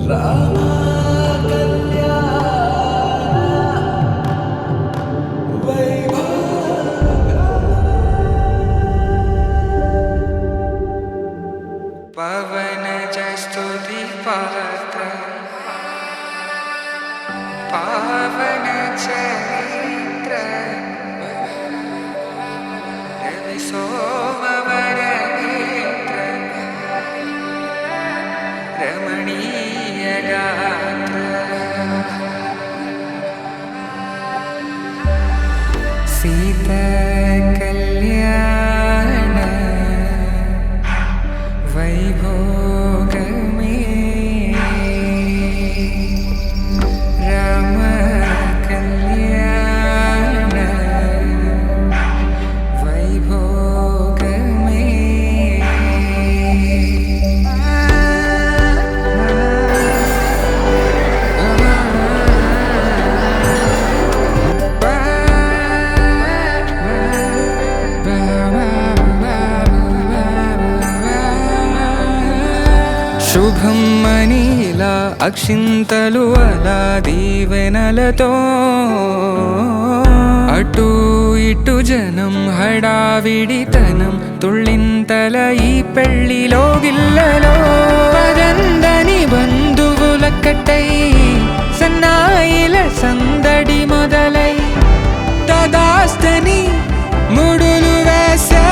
రామ కళ్యాణ పవన జస్తుతి పాత్ర పావన చరిత్ర రవి సోమవర నేత్ర రమణీయ గాత్ర సీత కళ్యాణ వైభోగమే రామ కళ్యాణ వైభోగమే శుభం మనీలా అక్షింతలు అలా దీవెనలతో అటు ఇటు జనం హడావిడితనం తుళ్ళింతల ఈ పెళ్లిలో గిల్లలో పదందని బంధువుల కట్టై సన్నాయిల సందడి మొదలై తదాస్తని ముడులు వేసే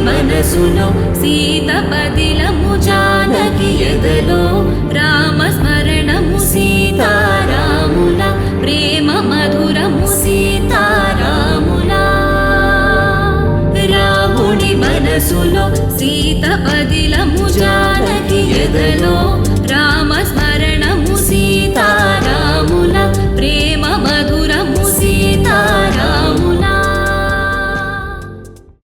మనసులో సీతపది